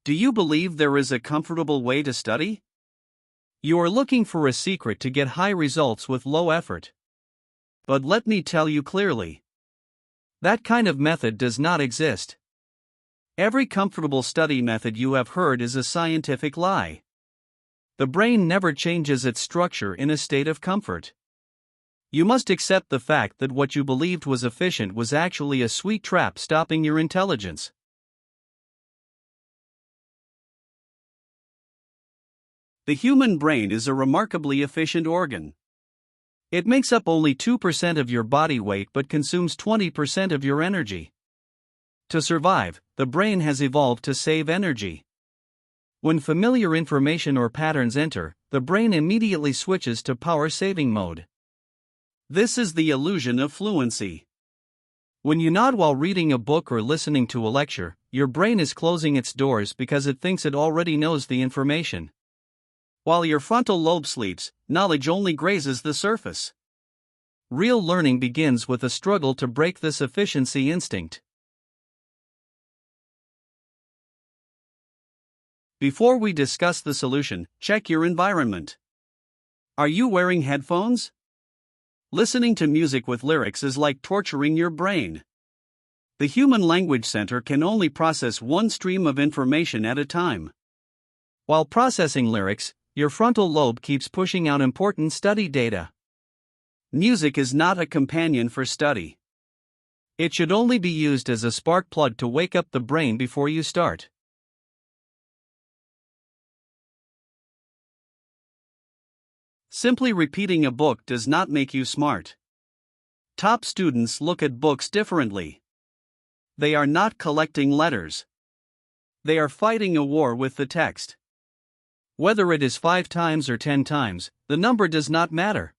Do you believe there is a comfortable way to study? You are looking for a secret to get high results with low effort. But let me tell you clearly, that kind of method does not exist. Every comfortable study method you have heard is a scientific lie. The brain never changes its structure in a state of comfort. You must accept the fact that what you believed was efficient was actually a sweet trap stopping your intelligence. The human brain is a remarkably efficient organ. It makes up only 2% of your body weight but consumes 20% of your energy. To survive, the brain has evolved to save energy. When familiar information or patterns enter, the brain immediately switches to power-saving mode. This is the illusion of fluency. When you nod while reading a book or listening to a lecture, your brain is closing its doors because it thinks it already knows the information. While your frontal lobe sleeps, knowledge only grazes the surface. Real learning begins with a struggle to break this efficiency instinct. Before we discuss the solution, check your environment. Are you wearing headphones? Listening to music with lyrics is like torturing your brain. The human language center can only process one stream of information at a time. While processing lyrics, your frontal lobe keeps pushing out important study data. Music is not a companion for study. It should only be used as a spark plug to wake up the brain before you start. Simply repeating a book does not make you smart. Top students look at books differently. They are not collecting letters. They are fighting a war with the text. Whether it is 5 times or 10 times, the number does not matter.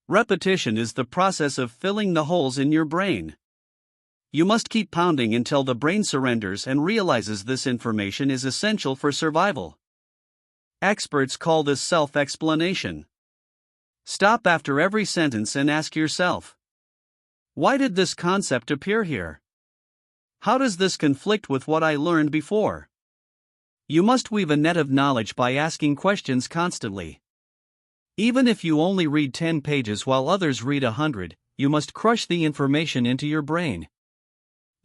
Repetition is the process of filling the holes in your brain. You must keep pounding until the brain surrenders and realizes this information is essential for survival. Experts call this self-explanation. Stop after every sentence and ask yourself, why did this concept appear here? How does this conflict with what I learned before? You must weave a net of knowledge by asking questions constantly. Even if you only read 10 pages while others read 100, you must crush the information into your brain.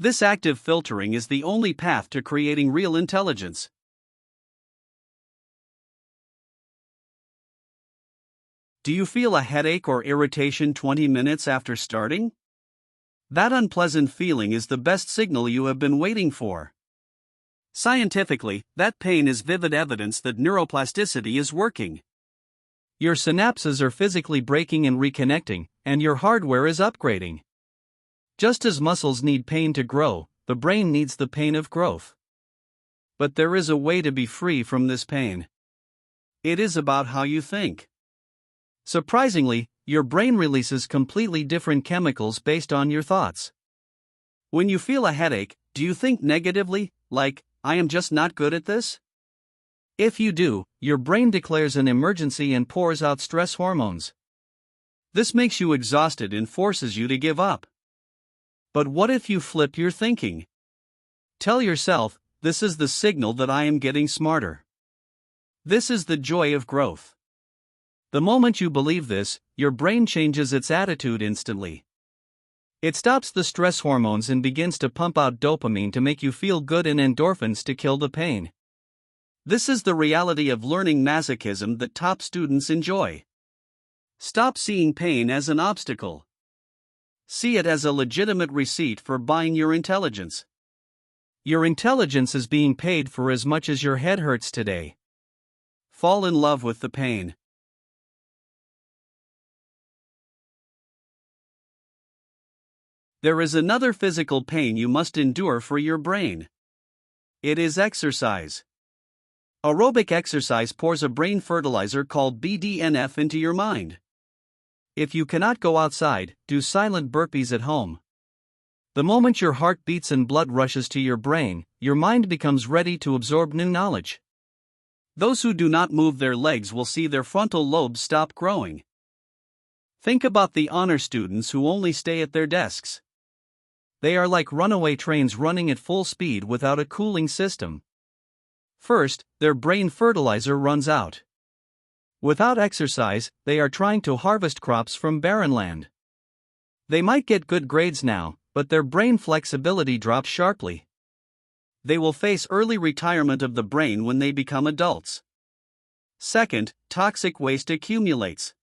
This active filtering is the only path to creating real intelligence. Do you feel a headache or irritation 20 minutes after starting? That unpleasant feeling is the best signal you have been waiting for. Scientifically, that pain is vivid evidence that neuroplasticity is working. Your synapses are physically breaking and reconnecting, and your hardware is upgrading. Just as muscles need pain to grow, the brain needs the pain of growth. But there is a way to be free from this pain. It is about how you think. Surprisingly, your brain releases completely different chemicals based on your thoughts. When you feel a headache, do you think negatively, like, I am just not good at this? If you do, your brain declares an emergency and pours out stress hormones. This makes you exhausted and forces you to give up. But what if you flip your thinking? Tell yourself, this is the signal that I am getting smarter. This is the joy of growth. The moment you believe this, your brain changes its attitude instantly. It stops the stress hormones and begins to pump out dopamine to make you feel good and endorphins to kill the pain. This is the reality of learning masochism that top students enjoy. Stop seeing pain as an obstacle. See it as a legitimate receipt for buying your intelligence. Your intelligence is being paid for as much as your head hurts today. Fall in love with the pain. There is another physical pain you must endure for your brain. It is exercise. Aerobic exercise pours a brain fertilizer called BDNF into your mind. If you cannot go outside, do silent burpees at home. The moment your heart beats and blood rushes to your brain, your mind becomes ready to absorb new knowledge. Those who do not move their legs will see their frontal lobes stop growing. Think about the honor students who only stay at their desks. They are like runaway trains running at full speed without a cooling system. First, their brain fertilizer runs out. Without exercise, they are trying to harvest crops from barren land. They might get good grades now, but their brain flexibility drops sharply. They will face early retirement of the brain when they become adults. Second, toxic waste accumulates.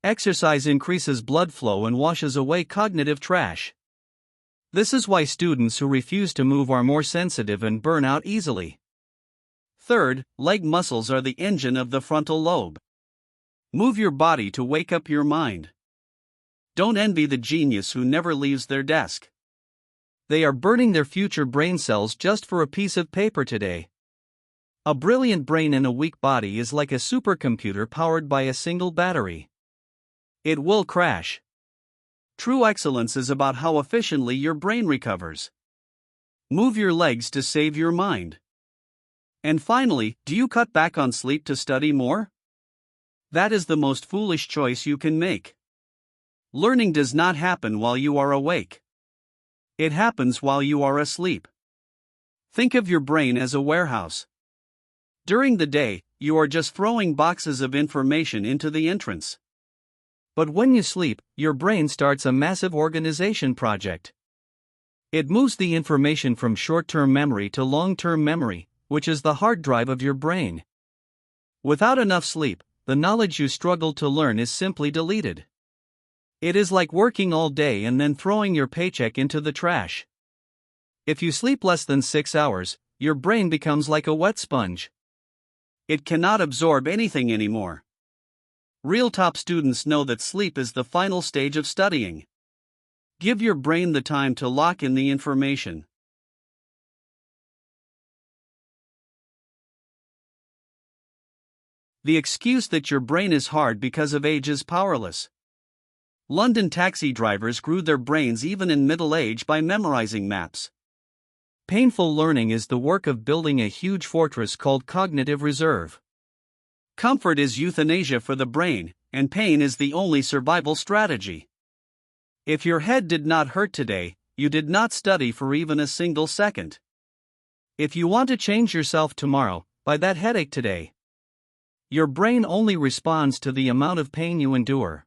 Exercise increases blood flow and washes away cognitive trash. This is why students who refuse to move are more sensitive and burn out easily. Third, leg muscles are the engine of the frontal lobe. Move your body to wake up your mind. Don't envy the genius who never leaves their desk. They are burning their future brain cells just for a piece of paper today. A brilliant brain in a weak body is like a supercomputer powered by a single battery. It will crash. True excellence is about how efficiently your brain recovers. Move your legs to save your mind. And finally, do you cut back on sleep to study more? That is the most foolish choice you can make. Learning does not happen while you are awake. It happens while you are asleep. Think of your brain as a warehouse. During the day, you are just throwing boxes of information into the entrance. But when you sleep, your brain starts a massive organization project. It moves the information from short-term memory to long-term memory, which is the hard drive of your brain. Without enough sleep, the knowledge you struggled to learn is simply deleted. It is like working all day and then throwing your paycheck into the trash. If you sleep less than 6 hours, your brain becomes like a wet sponge. It cannot absorb anything anymore. Real top students know that sleep is the final stage of studying. Give your brain the time to lock in the information. The excuse that your brain is hard because of age is powerless. London taxi drivers grew their brains even in middle age by memorizing maps. Painful learning is the work of building a huge fortress called cognitive reserve. Comfort is euthanasia for the brain, and pain is the only survival strategy. If your head did not hurt today, you did not study for even a single second. If you want to change yourself tomorrow, buy that headache today. Your brain only responds to the amount of pain you endure.